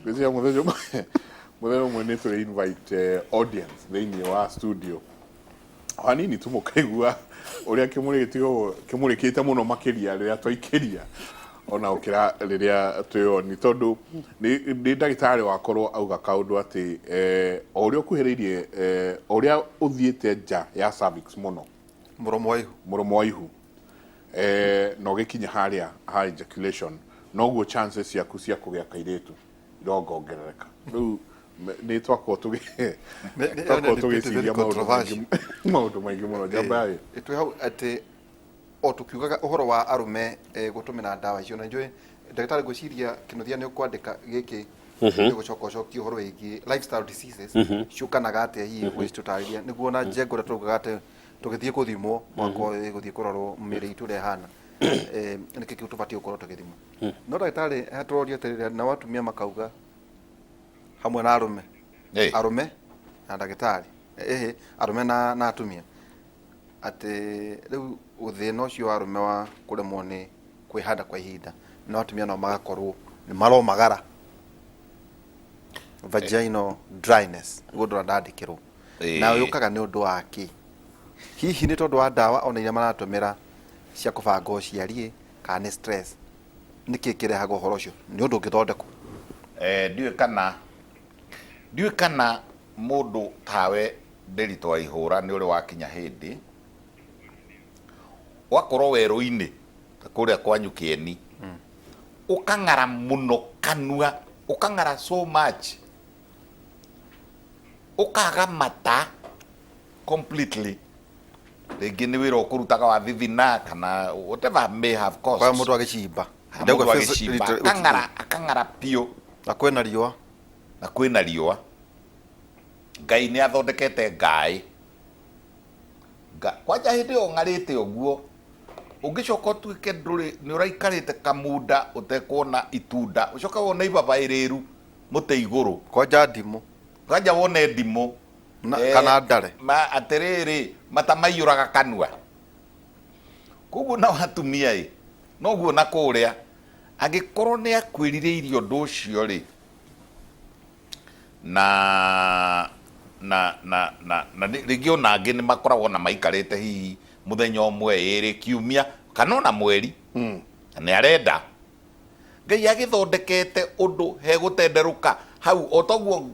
Kwĩcia mũthenya ũmwe nĩ tũrĩ invite audience thĩinĩ wa studio. Hanini tu mũkaigua ũrĩa kĩmũrĩkĩte mũno makĩria rĩrĩa twaikĩria ona ũkĩra rĩrĩa twĩoni tondũ nĩ ndagĩtarĩ wakorwo auga kaũndũ atĩ o ũrĩa ũkuhĩrĩirie ũrĩa ũthiĩte nja ya cervix mũno mũromo wa ihu na ũgĩkinya harĩa high ejaculation noguo chances ciaku cia kũgĩa kairĩtu irongongerereka. Rĩu nĩ twakorwo tũgĩciria maũndũ maingĩ mũno Jambai. Twĩ hau atĩ o tukiugaga ũhoro wa arume gũtũmĩra ndawa icio na njũĩ ndagĩtarĩ gwĩciria Kĩnuthia nĩ ũkwandĩka gĩkĩ nĩ gũcoka ũcokie ũhoro wĩgiĩ lifestyle diseases ciũkanaga atĩa hihi gũcitũtarĩria nĩguo na njengũra tũrugaga atĩ tũgĩthiĩ gũthimwo mwaka ũyũ gũthiĩ kũrorwo mĩĩrĩ itũ ũrĩa ĩhana nĩkĩ kĩu tũbatiĩ gũkorwo tũgĩthimwo. No ndagĩtarĩ hatũroria atĩrĩrĩ na atumia makauga hamwe na arume na ndagĩtarĩ arume na atumia atĩ rĩu thĩna ũcio wa arume wa kũremwo nĩ kwĩhanda kwa ihinda no atumia no magakorwo nĩ maromagara vaginal dryness gũndũ ndandĩkĩrwo na yũkaga nĩ ũndũ wa kĩ hihi nĩ tondũ wa ndawa ona iria maratũmĩra cia kũbanga ũciari kana nĩ stress nĩkĩ kĩrehaga ũhoro ũcio nĩ ũndũ ũngĩthondekwo? Ndiũĩ kana mũndũ tawe Nderitu Waihũra nĩ ũrĩ wakinya hĩndĩ wakorwo werũ-inĩ kũrĩa kwanyu Kĩeni ũkang'ara mũno kanua ũkang'ara so much ũkaga mata completely rĩngĩ nĩ wĩra ũkũrutaga wa thithina kana whatever may have caused kwa mũndũ agĩcimba akang'ara piũ na kwĩna riũa Ngai nĩ athondekete ngaĩ kwanja hĩndĩ ĩyo ng'arĩte ũguo ũngĩcoka ũtuĩke ndũrĩ nĩ ũraikarĩte kamunda ũtekuona itunda ũcoka wone ibabaĩ rĩru mũtĩ igũrũ kwanja wone ndimũ kana ndare atĩrĩrĩ mata maiyũraga kanua. Koguo na atumia noguo na kũrĩa angĩkorwo nĩ akwĩrirĩirie ũndũ ũcio rĩ na rĩngĩ ona angĩ nĩ makoragwo na maikarĩte hihi mũthenya ũmwe ĩrĩ kiumia kana ona mweri nĩ arenda Ngai agĩthondekete ũndũ hegũtenderũka hau o toguo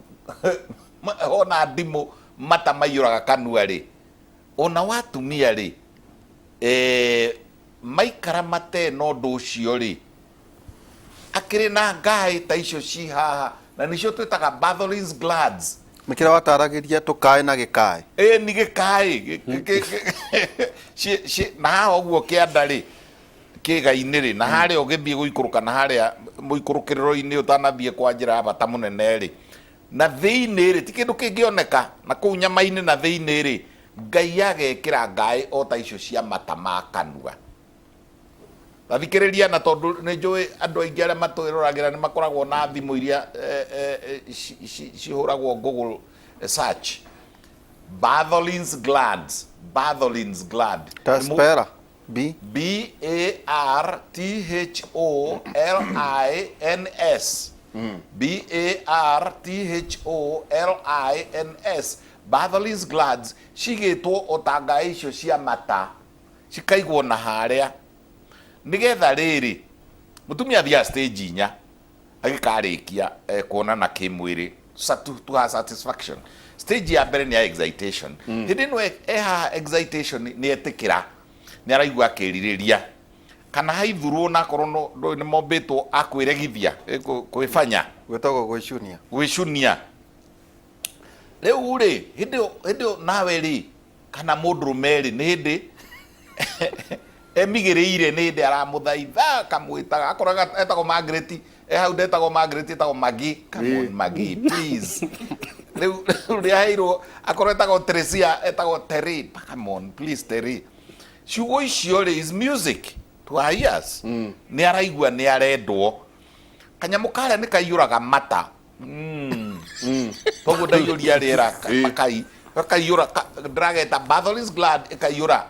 ona ndimũ mata maiyũraga kanua rĩ ona watumia rĩ maikara matena ũndũ ũcio rĩ akĩrĩ na ngaĩ ta icio ci haha na nĩcio twĩtaga Bartholin's glands mĩkĩra wataragĩria tũkaĩ na gĩkaĩ nĩ gĩkaĩ na haha ũguo kĩanda rĩ kĩga-inĩ rĩ na harĩa ũgĩthiĩ gũikũrũka na harĩa mũikũrũkĩrĩro-inĩ ũtanathiĩ kwa njĩra ya bata mũnene rĩ na thĩinĩ rĩ ti kĩndũ kĩngĩoneka na kũu nyama-inĩ na thĩinĩ rĩ Ngai agekĩra ngaĩ o ta icio cia mata ma kanua. Thikĩrĩria na tondũ nĩ njũĩ andũ aingĩ arĩa matwĩroragĩra nĩ makoragwo na thimũ iria cihũragwo Google search Bartholin's glands Taspera BARTHOLINS BARTHOLINS Bartholin's glands cigĩtwo otanga icio cia mata cikaigwo na harĩa nigetha rĩrĩ mutumia thia stage inya agĩkarĩkia kuonana kĩmwĩrĩ to her satisfaction. Stage ya mbere nĩ ya excitation hĩndĩ ĩno excitation nĩ etĩkĩra nĩ araigua akĩrirĩria kana haithurwo na korwo nĩ mombĩtwo akwĩregithia kwĩbanya gwĩtagwo gwĩcunia rĩu rĩ hĩndĩ ĩyo nawe rĩ kana mũndũrũme rĩ nĩ hĩndĩ emigĩrĩire nĩ hĩndĩ aramũthaitha kamwĩtaga akoraga etagwo Margaret hau ndetagwo Margaret etagwo Maggie come on Maggie please rĩu rĩaheirwo akorwo etagwo Teresia etagwo Terry come on please Terry ciugo icio rĩ is music to our ears nĩ araigua nĩ arendwo kanyamũ karĩa nĩ kaiyũraga mata toguo ndaiyũria rĩera kaiyũra ndĩrageta Bartholin's gland ĩkaiyũra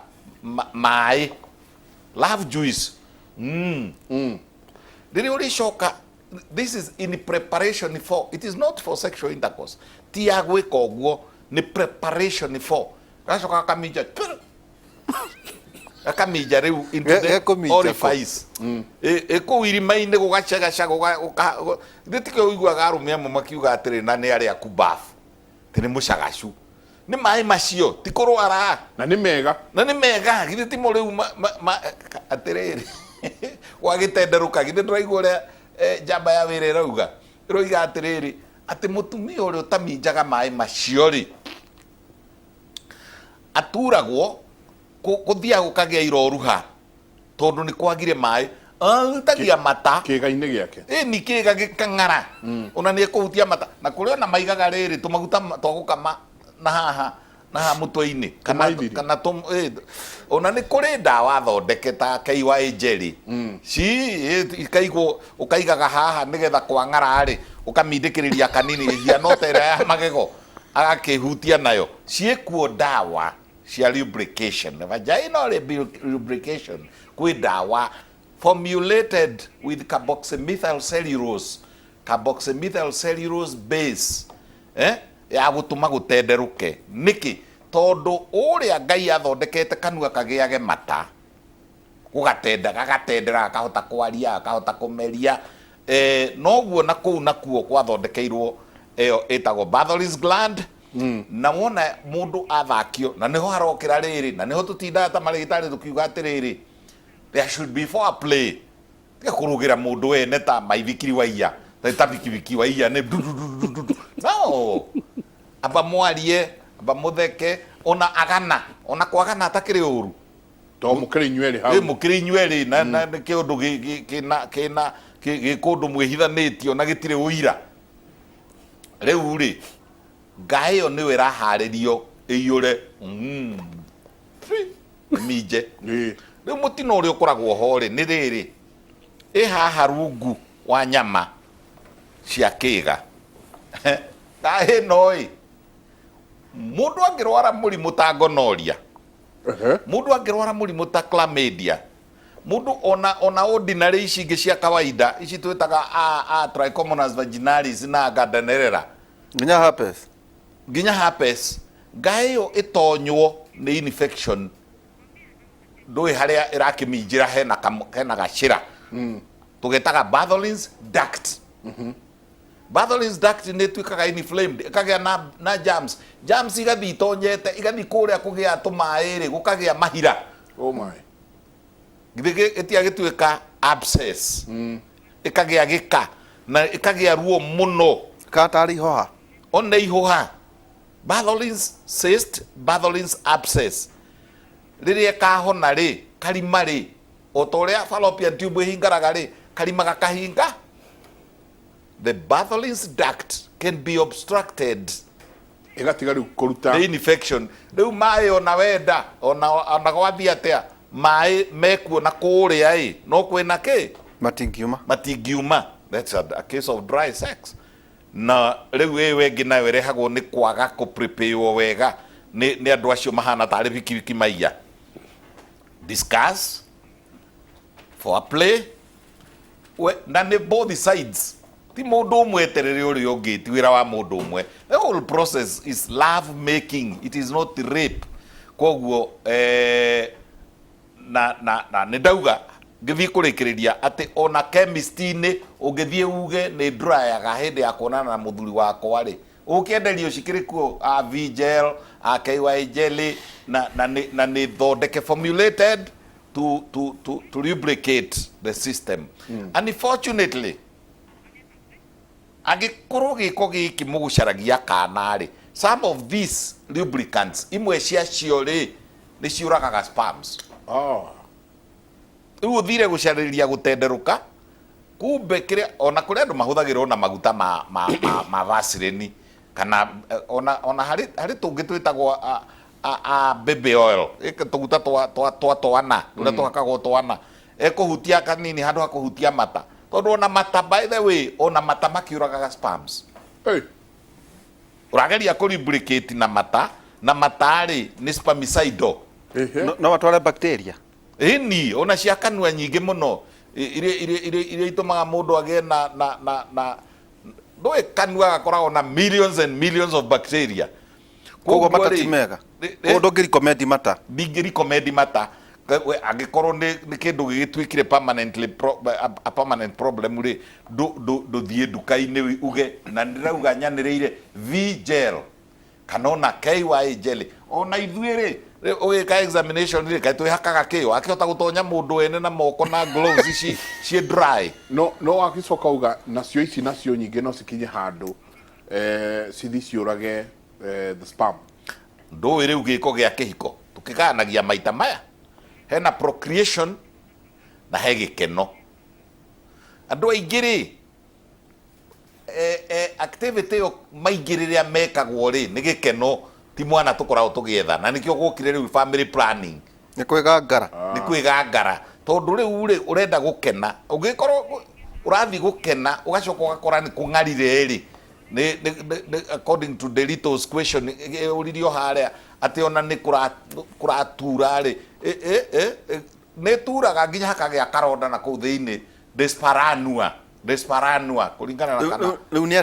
maĩ love juice rĩrĩa ũrĩcoka this is in preparation for, it is not for sexual intercourse. Ti ya gwika uguo ni preparation for. Gacoka akamija akamija riu into the orifice. Eko irima-ini gugacagacaga nditike uiguaga arume amwe makiuga atiri na ni aria kubafu tini mucagacu ni mai macio ti kurwara na ni mega githĩ timo riu atiriri wagitenderuka githĩ ndĩraigua ũrĩa njamba ya wĩra ĩrauga ĩroiga atĩrĩrĩ atĩ mũtumia ũrĩa ũtaminjaga maĩ macio rĩ aturagwo gũthiaga gũkagĩa iroruha tondũ nĩ kwagire maĩ tagia mata kĩga-inĩ gĩake ni kĩga gĩkang'ara ona nĩ ekũhutia mata na kũrĩ ona maigaga rĩrĩ tũmaguta twa gũkama na haha mũtwe-inĩ kana ona nĩ kũrĩ ndawa thondeke ta KY jelly ikaigwo ũkaigaga haha nĩgetha kwang'ara rĩ ũkamindĩkĩrĩria kanini ĩhiana ta ĩrĩa ya magego agakĩhutia nayo ciĩkuo ndawa cia lubrication vaginal lubrication kwĩ ndawa formulated with carboxymethyl cellulose base ya gutuma gutenderuke niki tondu uria Ngai athondekete kanua kagiage mata gagatendera kahota kwaria kahota kumeria noguo na kuu nakuo kwathondekeirwo iyo itago Bartholin's gland na wona mundu athakio na niho harokira riri na niho tutinda ta marigitari tukiuga atiriri there should be foreplay kurugira mundu wene ta maithikiri waiya ta bikibiki waiya ne no aba mwarie aba mutheke ona agana ona kwagana atakiri uru to mukiri nywele hau mukiri nywele na kiundu kina gikundu mwihithanitio na gitire uira riu ri Ngai yo niwe raharirio iyure mije riu mutino uri ukoragwo hori ni riri haha rungu wa nyama cia kiga Ngai noi mundu angirwara murimu ta gonorrhea mundu angirwara murimu ta chlamydia mundu ona ordinary ici ingi cia kawaida ici twitaga trichomonas vaginalis na gardnerella nginya herpes Ngai yo itonywo ni infection ndui haria irakiminjira hena gacira tugetaga Bartholin's duct Bartholin's duct ni twikaga inflamed ikagĩa na germs igathi itonyete igathi kuria kugia tumaĩrĩ gũkagĩa mahira oh my githĩ etia gĩtuĩka abscess ikagĩa gĩka na ikagĩa ruo mũno katari hoha ona ihoha Bartholin's cyst Bartholin's abscess rĩrĩa kahona rĩ karima rĩ otoria fallopian tube hingaraga rĩ karima gakahinga the Bartholin's duct can be obstructed igatiga riu kuruta the infection riu maĩ ona wenda ona gwathi atia maĩ mekuo na kũrĩa no kwĩna kĩ matingiuma that's a case of dry sex na riu wengi nayo irehagwo ni kwaga ku prepare wega ni andu acio mahana tarĩ bikibiki maiya discuss foreplay na ni both sides ti mundu umwe terere uri ungi ti wira wa mundu umwe the whole process is love making it is not rape koguo na ni ndauga ngithi kurikiriria ati ona chemist-ini ungithie uge ni dryaga hindi ya kuonana na muthuri wakwa ri ukienderio cikirikuo V-gel KY jelly na ni thondeke formulated to lubricate the system unfortunately agikorwo giko giki mugucaragia kana ri some of these lubricants imwe ciacio ri ni ciuragaga sperms riu thire gucariria gutenderuka kumbe kire ona kuri andu mahuthagira ona maguta ma vaseline kana ona hari tungi twitagwo baby oil tuguta twana uria tuhakagwo twana ekuhutia kanini handu hakuhutia mata tondu ona mata by the way ona mata makiuragaga sperms urageria ku lubricate na mata ri ni spermicidal no watware bacteria ni ona cia kanua nyingi muno iria itumaga mundu age na ndoe kanua gakoragwo na millions and millions of bacteria koguo mata ti mega koguo ndũngĩrecommend mata ndingĩrecommend mata angĩkorwo nĩ kĩndũ gĩgĩtuĩkire a permanent problem rĩ ndũthiĩ nduka-inĩ uge na ndĩrauga nyanĩrĩire V gel kana ona KY gel ona ithuĩ rĩ ũgĩka examination rĩ kaĩ twĩhakaga kĩyo akĩhota gũtonya mũndũ ene na moko na gloves ici ciĩ dry no agĩcoka uga nacio ici nacio nyingĩ no cikinye handũ cithi ciũrage the sperm ndũĩ rĩu gĩko gĩa kĩhiko tũkĩganagia maita maya hena procreation na he gĩkeno andũ aingĩ rĩ activity yo maingĩ rĩrĩa mekagwo rĩ nĩ gĩkeno ti mwana tũkoragwo tũgĩetha na nĩkĩo gũkire rĩu family planning nĩ kwĩgangara tondũ rĩu rĩ ũrenda gũkena ũngĩkorwo ũrathiĩ gũkena ũgacoka ũgakora nĩ kũng'arire rĩ according to Delito's question ũririo harĩa atĩ ona nĩ kũratura rĩ nĩ turaga nginya hakagĩa karonda na kũu thĩinĩ dyspareunia kũringana na kana rĩu nĩ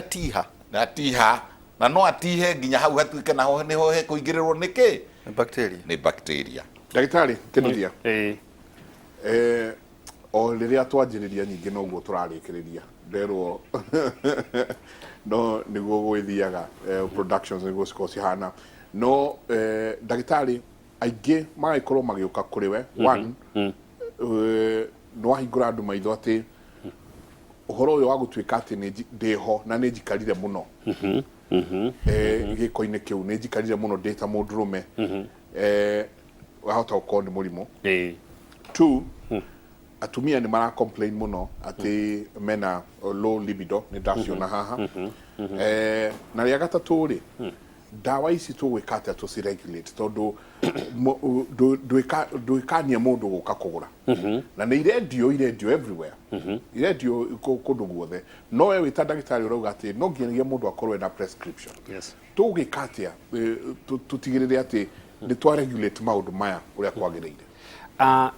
atiha na no atihe nginya hau hatuĩke naho nĩho he kũingĩrĩrwo nĩkĩ nĩ bacteria ndagĩtarĩ Kĩnuthia o rĩrĩa twanjĩrĩria nyingĩ noguo tũrarĩkĩrĩria nderwo no nĩguo gwĩthiaga productions nĩguo cikorwo cihana no ndagĩtarĩ aingĩ magagĩkorwo magĩũka kũrĩ we one nĩwahingũra andũ maitho atĩ ũhoro ũyũ wa gũtuĩka atĩ ndĩho na nĩ njikarire mũno gĩko-inĩ kĩu nĩ njikarire mũno ndĩ ta mũndũrũme wahota gũkorwo nĩ mũrimũ two atumia nĩ mara complain mũno atĩ mena low libido nĩ ndaciona haha na rĩa gatatũ rĩ ndawa ici tũgwĩka atĩa tũciregulate tondũ ndwĩkania mũndũ gũka kũgũra na nĩ irendio everywhere irendio kũndũ guothe no we wĩta ndagĩtarĩ ũrauga atĩ no nginyagia mũndũ akorwo na prescription tũgwĩka atĩa tũtigĩrĩre atĩ nĩ twaregulate maũndũ maya ũrĩa kwagĩrĩire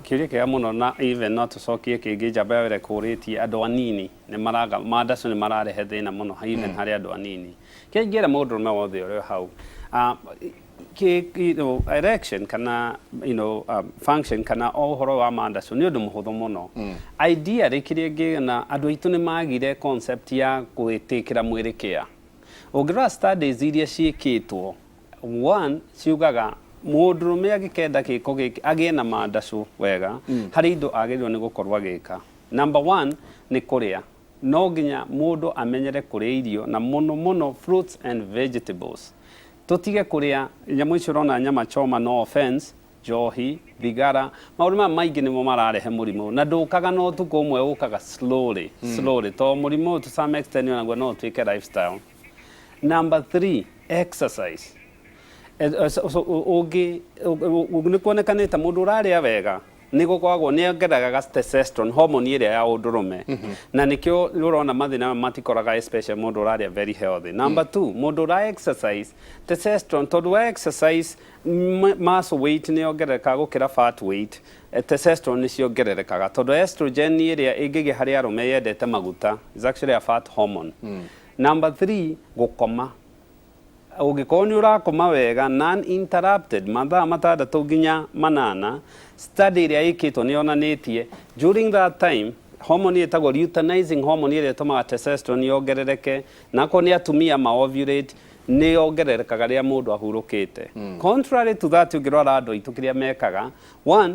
kĩũria kĩega mũno na even no tũcokie kĩngĩ njamba ya wĩra kũrĩtie andũ anini nĩ maraga mandacu nĩ mararehe thĩna mũno even harĩ andũ anini kĩrĩa ingĩra mũndũrũme wothe ũrĩ hau erection kana function kana o ũhoro wa mandacu nĩ ũndũ mũhũthũ mũno idea rĩkĩrĩa ngĩna andũ aitũ nĩ magire concept ya gwĩtĩkĩra mwĩrĩ kĩa ũngĩrora studies iria ciĩkĩtwo one ciugaga mũndũrũme agĩkenda gĩko gĩkĩ agĩe na mandacu wega harĩ indo agĩrĩirwo nĩ gũkorwo agĩka number one nĩ kũrĩa no nginya mũndũ amenyere kũrĩa irio na mũno fruits and vegetables tũtige kũrĩa nyamũ icio ũrona nyama choma no offense njohi thigara maũndũ maya maingĩ nĩmo mararehe mũrimũ na ndũkaga no ũtukũ ũmwe ũkaga slowly to mũrimũ to some extent onaguo no ũtuĩke lifestyle number three exercise nĩ kuonekanĩte mũndũ ũrarĩa wega nĩ gũkoragwo nĩ ongereraga testosterone hormone ĩrĩa ya ũndũrũme na nĩkĩo ũrona mathĩna matikoraga especially mũndũ ũrarĩa very healthy number two mũndũ ũra exercise testosterone tondũ wa exercise muscle weight nĩ ongererekaga gũkĩra fat weight testosterone nĩ ciongererekaga tondũ estrogen ĩrĩa ĩngĩgĩa harĩ arũme yendete maguta is actually a fat hormone number three gũkoma ũngĩkorwo nĩ ũrakoma wega non interrupted mathaa matandatũ nginya manana study ĩrĩa ĩkĩtwo nĩ yonanĩtie during that time hormone ĩtagwo luteinizing hormone ĩrĩa ĩtũmaga testosterone yongerereke na akorwo nĩ atumia ma ovulate nĩ yongererekaga rĩrĩa mũndũ ahurũkĩte contrary to that ũngĩrora andũ aitũ kĩrĩa mekaga one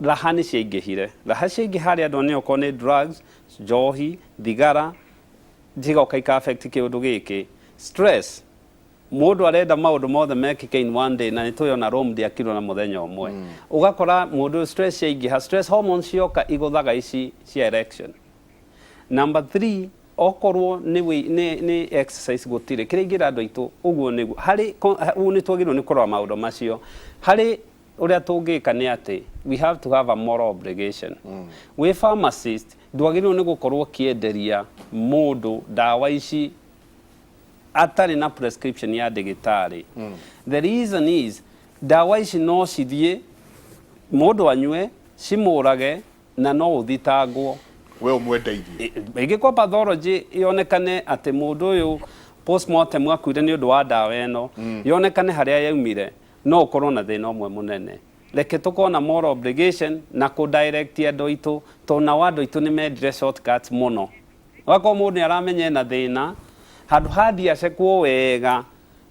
raha nĩ ciaingĩhire raha ciaingĩha harĩ andũ nĩ okorwo nĩ drugs njohi thigara cigoka ika affect kĩũndũ gĩkĩ stress mũndũ arenda maũndũ mothe mekĩke in one day na nĩtũĩ ona Rome ndĩakirwo na mũthenya ũmwe ũgakora mũndũ stress yaingĩha stress hormones cioka igũthaga ici cia erection number three okorwo nĩ exercise gũtirĩ kĩrĩa ingĩra andũ aitũ ũguo nĩguo harĩ nĩ twagĩrĩirwo nĩ kũrora maũndũ macio harĩ ũrĩa tũngĩka nĩ atĩ we have to have a moral obligation we pharmacist ndwagĩrĩirwo nĩ gũkorwo kĩenderia mũndũ ndawa ici atarĩ na prescription ya ndagĩtarĩ the reason is ndawa ici no cithiĩ mũndũ anyue cimũrage na no uthitangwo we umwendeithie ingĩkorwo pathology yonekane atĩ mũndũ ũyũ postmortem akuire nĩ ũndũ wa ndawa ĩno yonekane harĩa yaumire no ũkorwo na thĩna ũmwe mũnene reke tũkorwo na moral obligation na kũ-direct andũ aitũ tondũ nao andũ aitũ nĩ mendire shortcuts mũno ũgakorwo mũndũ nĩ aramenya na thĩna handũ hathi acekwo wega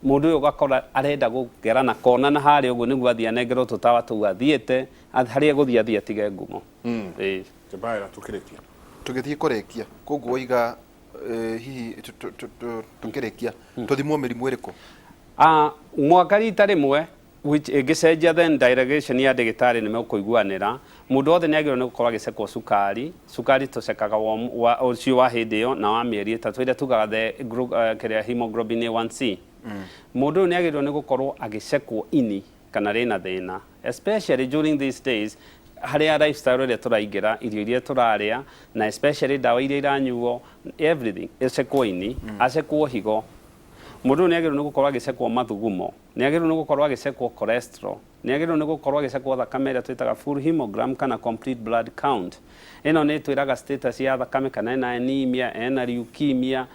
mũndũ ũyũ ũgakora arenda gũkera na kona na harĩa ũguo nĩguo athiĩ anengerwo tũtawa tũu athiĩte harĩa egũthiĩ athiĩ atige ngumo Kĩbaĩra tũkĩrĩkia tũgĩthiĩ kũrĩkia koguo iga hihi tũkĩrĩkia tũthimwo mĩrimũ ĩrĩkũ mwaka rita rĩmwe ĩngĩcenjia then delegation ya ndagĩtarĩ nĩ megũkũiguanĩra mũndũ wothe nĩ agĩrĩirwo nĩ gũkorwo agĩcekwo cukari tũcekaga ũcio wa hĩndĩ ĩyo na wa mĩeri ĩtatũ ĩrĩa tugaga kĩrĩa hemoglobin A1C mũndũ ũyũ nĩ agĩrĩirwo nĩ gũkorwo agĩcekwo ini kana rĩna thĩna especially during these days harĩa lifestyle ĩrĩa tũraingĩra irio iria tũrarĩa na especially ndawa iria iranyuo everything ĩcekwo ini acekwo higo mũndũ nĩ agĩrĩirwo nĩ gũkorwo agĩcekwo mathugumo nĩ agĩrĩirwo nĩ gũkorwo agĩcekwo cholesterol nĩ agĩrĩirwo nĩ gũkorwo agĩcekwo thakame ĩrĩa twĩtaga full hemogram kana complete blood count ĩno nĩ twĩraga status ya thakame kana ena anemia ena leukemia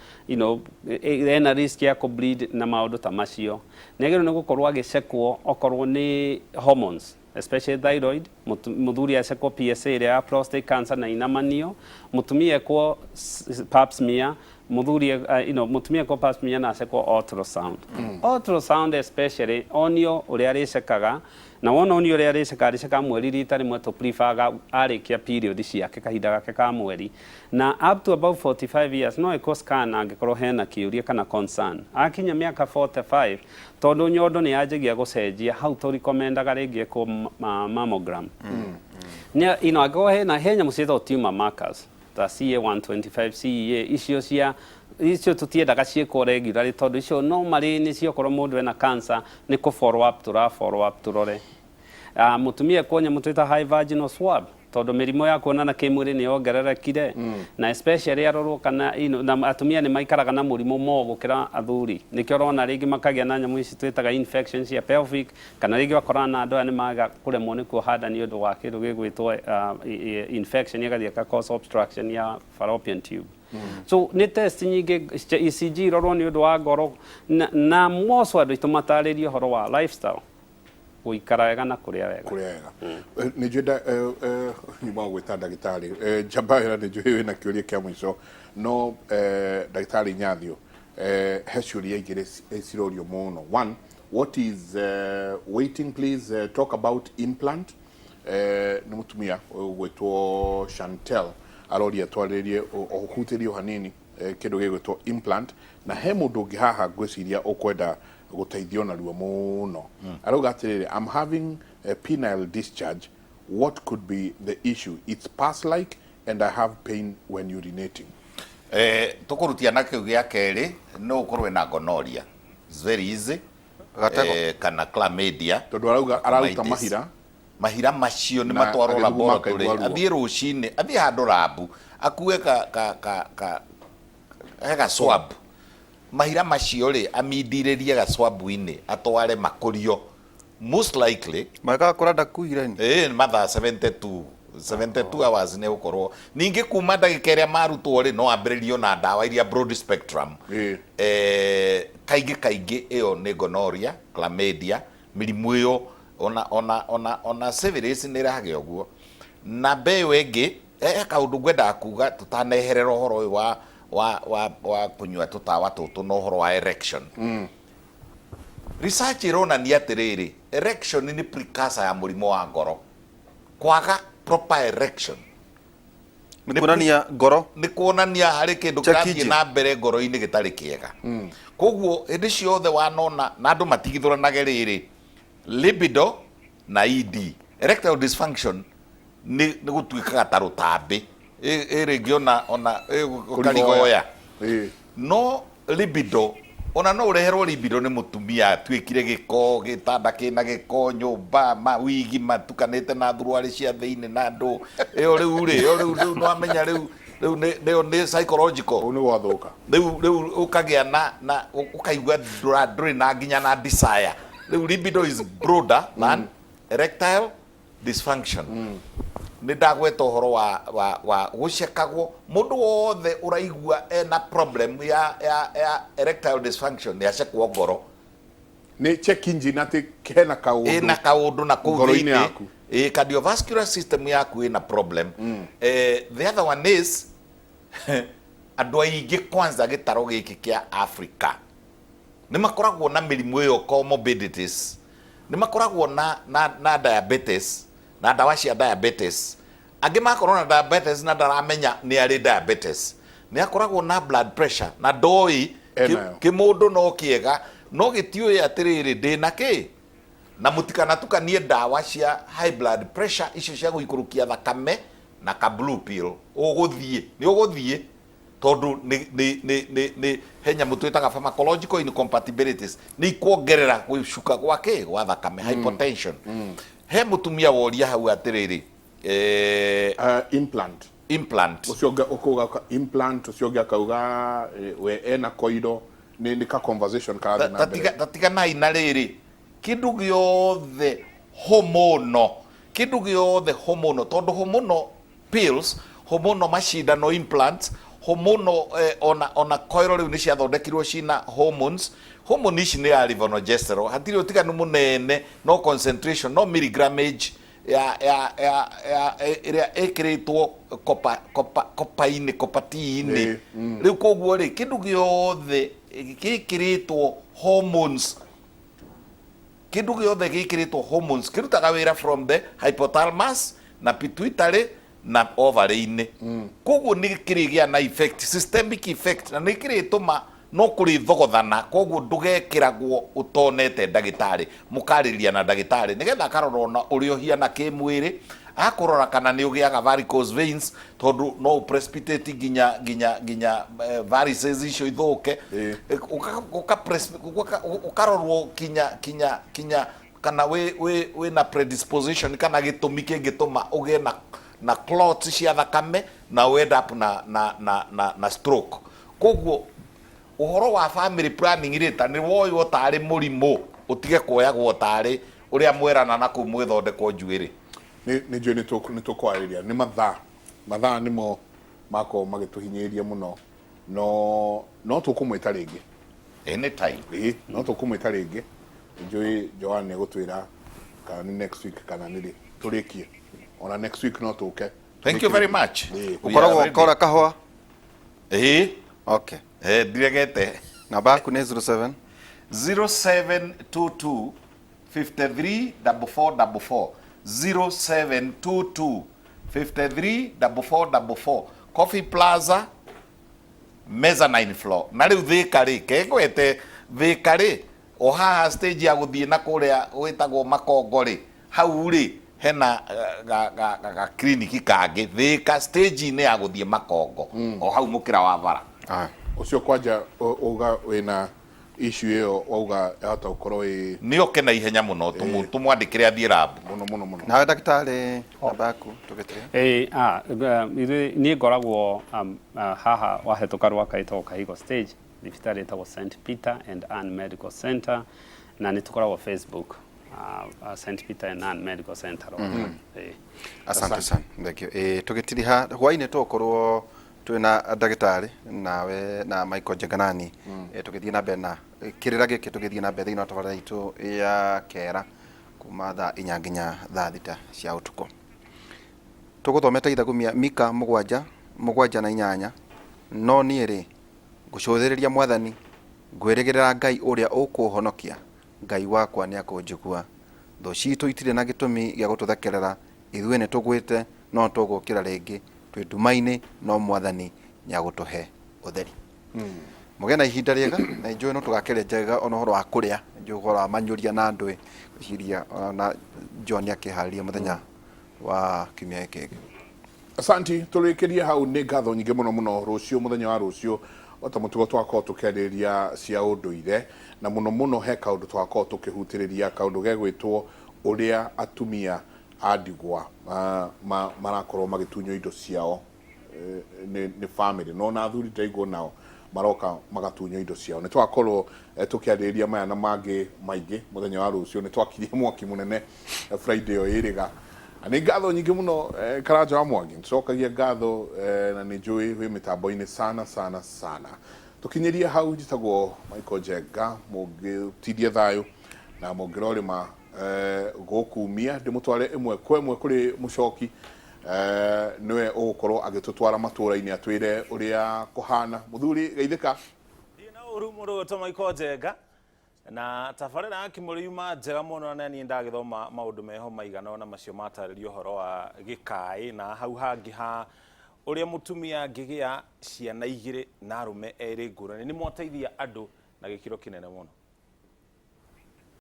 ena risk ya kũbleed na maũndũ ta macio nĩ agĩrĩirwo nĩ gũkorwo agĩcekwo okorwo nĩ hormones especially thyroid mũthuri acekwo PSA ĩrĩa ya prostate cancer na inamanio mũtumia ekwo pap smear mũtumia ekwo pap smear na acekwo ultrasound ultrasound especially onio ũrĩa arĩcekaga na wona onio ũrĩa arĩceka mweri rita rĩmwe tũ-prefer arĩkia period ciake kahinda gake ka mweri na up to about 45 years no ĩkwo scan angĩkorwo hena kĩũria kana concern akinya mĩaka 45 tondũ nyondo nĩ yanjagia gũcenjia hau tũ-recomendaga rĩngĩ ĩkwo mammogram angĩkorwo hena nyamũ ciĩtagwo tumor markers ta CA125 CEA icio tũtiendaga ciĩkwo regularly tondũ icio normally nĩ ciokorwo mũndũ ena cancer nĩ kũ follow up tũrore mũtumia ekwo nyamũ twĩta high vaginal swab tondũ mĩrimũ ya kuonana kĩmwĩrĩ nĩ yongererekire na especially arorwo kana na atumia nĩ maikaraga na mũrimũ gũkĩra athuri nĩkĩo ũrona rĩngĩ makagĩa na nyamũ ici twĩtaga infections cia pelvic kana rĩngĩ bakorana na andũ aya nĩ maga kũremwo nĩ kuohanda nĩ ũndũ wa kĩndũ gĩgwĩtwo infection ĩgathiĩ ka cause obstruction ya fallopian tube so nĩ test nyingĩ ECG irorwo nĩ ũndũ wa ngoro na moco andũ aitũ matarĩrio ũhoro wa lifestyle gũikara wega na kũrĩa wega nĩ njũĩ nyuma gwĩta ndagĩtarĩ Kĩbaĩra nĩ njũĩ wĩna kĩũria kĩa mũico no ndagĩtarĩ Nyathio he ciũria igĩrĩ cirorio mũno one what is waiting please talk about implant nĩ mũtumia gwĩtwo Chantel aroria twarĩrie ũhutĩrio hanini kĩndũ gĩgwĩtwo implant na he mũndũ ũngĩ haha ngwĩciria ũkwenda gũteithio na ruo mũno arauga atĩrĩrĩ I'm having a penile discharge what could be the issue it's pus like and I have pain when urinating tũkũrutia na kĩu gĩa kerĩ no ũkorwo na gonorrhea it's very easy kana chlamydia tondũ arauga araruta mahira macio nĩ matwarwo laboratory athiĩ rũcinĩ athiĩ handũ rabu akue ka swab mahira macio rĩ amindirĩrie ga swab-inĩ atware makũrio most likely maka kũranda kuira ni mathaa 72 hours nĩ gũkorwo ningĩ kuma ndagĩka ĩrĩa marutwo rĩ no ambĩrĩrio na ndawa iria broad spectrum kaingĩ ĩyo nĩ gonorrhea chlamydia mĩrimũ ĩyo ona syphilis nĩ ĩrahage ũguo na mbeũ ĩngĩ kaũndũ ngwendaga kuga tũtaneherera ũhoro ũyũ wa kunyua tũtawa tũtũ na ũhoro wa erection research ironania atĩrĩrĩ erection nĩ precursor ya mũrimũ wa ngoro kwaga proper erection nĩ kuonania ngoro nĩ kuonania harĩ kĩndũ kĩrathiĩ na mbere ngoro-inĩ gĩtarĩ kĩega koguo hĩndĩ ciothe wanona na andũ matigithũranage rĩrĩ libido na ED erectile dysfunction nĩ gũtuĩkaga ta rũtambi rĩngĩ ona ũkarigoya no libido ona no ũreherwo libido nĩ mũtumia tuĩkire gĩko gĩtanda kĩna gĩko nyũmba mawigi matukanĩte na thuruarĩ cia thĩinĩ na andũ ĩyo rĩu no amenya rĩu nĩ psychological nĩ gwathũka rĩu ũkagĩa na ũkaigua ndũrĩ na nginya na desire rĩu libido is broader than erectile dysfunction nä ndagweta å horo wa gå cekagwo må ndå wothe å raigua ena problem ya erectile dysfunction nä acekwo ngoro nä check engine atä kena kaundu ena kaundu na kuu ngoro-inĩ yaku. cardiovascular system yaku ina problem. The other one is andå aingä kwanza gä taro gä kä kä a Africa nä makoragwo na mä rimå ä yo comorbidities, nä makoragwo na diabetes na ndawa cia diabetes, angä makorwo na diabetes na ndaramenya nä arä diabetes, nä akoragwo na blood pressure na ndoi kä må ndå no kä ega no gä tiå atä rä rä ndä na kä na må tikanatukanie ndawa cia high blood pressure icio cia gå ikå rå kia thakame na ka blue pill å gå thiä nä å gå thiä tondu ni henya mutu itaga pharmacological incompatibilities ni kuongerera gushuka gwake gwa thakame hypertension. He mutumia woria hau atiriri implant ucio ukuga implant ucio akauga we ena koido ni ka conversation ka na tatiga na ina riri kindu giothe hormono tondu hormono pills hormono mashindano implants hormono ona coil riu ni ciathondekirwo cina hormones ici ni ya levonorgestrel hatiri utiganu munene no concentration no milligramage ya iria ikiritwo copatine riu koguo ri kindu giothe gikiritwo hormones kirutaga wira from the hypothalamus na pituitary na ovary-inĩ koguo nĩ kĩrĩgĩa na effect systemic effect na nĩ kĩrĩtũma no kũrĩ thogothana koguo ndũgekĩragwo ũtonete ndagĩtarĩ mũkarĩria na ndagĩtarĩ nĩgetha akarora na ũrĩa ũhiana kĩmwĩrĩ akorora kana nĩ ũgĩaga varicose veins tondu no precipitate ginya varices icio ithũke ũkarorwo kinya kana we na predisposition kana gĩtũmi kĩngĩtũma ũgĩe na clots cia thakame na end up na stroke. Koguo uhoro wa family planning rita ni woywo tari murimu utige kuoyagwo tari uria mwerana na kumwithondekwo njuiri ni njui ni tukwariria ni mathaa nimo mako magituhinyiria muno no tukumwita ringi anytime no tukumwita ringi njui Joanne gutwira kana ni next week kana ni turikie ona next week no tuke. Thank you very much. Ukoragwo kora kahwa okay diregete namba yaku ni 07 0722 53 4444 0722 53 4444 Coffee Plaza mezzanine floor na riu thikari kengwete thikari o haha stage ya guthie na kuria witagwo makongo ri hau ri hena ga clinic kangi thika stage ni ya guthie makongo o hau mukira wa bara ucio kwanja uga wina issue iyo uga hata ukorwo ni oke na ihenya muno tumwandikire athie lab muno na ndagitari namba yaku tugitire ni ngoragwo haha wahetuka rwa kaito kahigo stage thibitari etagwo St Peter and Ann Medical Center na ni tukoragwo Facebook St Peter and Ann Medical Center. Asante sana thank you tugitiriha hwaine tukorwo twina ndagitari nawe na Michael Jeganani tugithie na bena kirira giki tugithie na bethe ino tafadhali itu ya kera kuma thaa 4 nginya thaa 6 cia utuko tuguthomete ithagumia Mika 7:8 no niiri ngucuthiriria mwathani ngwirigirira Ngai uria ukuhonokia Ngai wakwa ni akunjigua tho citu itire na gitumi gya gututhakerera ithuĩ nĩ tũgwĩte no tũgũkĩra rĩngĩ twĩ nduma-inĩ no mwathani nĩ agũtũhe ũtheri mũgĩe na ihinda rĩega na njũĩ no tũgakĩre njega ona ũhoro wa kũrĩa njũĩ ũhoro wa manyũria na ndũĩ gwĩciria na John akĩharĩria mũthenya wa kiumia gĩkĩ. Asanti tũrĩkĩrie hau nĩ ngatho nyingĩ mũno rũciũ mũthenya wa rũciũ ota mũtugo twakorwo tũkĩarĩrĩria cia ũndũire na mũno he kaũndũ twakorwo tũkĩhutĩrĩria kaũndũ gegwĩtwo ũrĩa atumia andigwa marakorwo magĩtunywo indo ciao nĩ family no na athuri ndaigwo nao maroka magatunywo indo ciao nĩ twakorwo tũkĩarĩrĩria maya na mangĩ maingĩ mũthenya wa rũciũ nĩ twakirie mwaki mũnene Friday ĩrĩga Nĩ ngatho nyingĩ mũno Karanja wa Mwangi ncokagia ngatho na nĩ njũĩ wĩ mĩtambo-inĩ sana tũkinyĩrie hau njĩtagwo Michael Njenga mũngĩtithia thayũ na mũngĩrorĩma gũkumia ndĩmũtware ĩmwe kwa ĩmwe kũrĩ mũcoki nĩwe ũgũkorwo agĩtũtwara matũra-inĩ atwĩre ũrĩa kũhana mũthuri geithĩka ndĩ na ũru mũndũ wĩtwo Michael Njenga na tabarĩra ya Kimũrĩ yuma njega mũno na niĩ ndagĩthoma maũndũ meho maigana ona macio matarĩrio ũhoro wa gĩkaĩ na hau hangĩ ha ũrĩa mũtumia angĩgĩa ciana igĩrĩ na arũme erĩ ngũrani nĩ mwateithia andũ na gĩkĩro kĩnene mũno.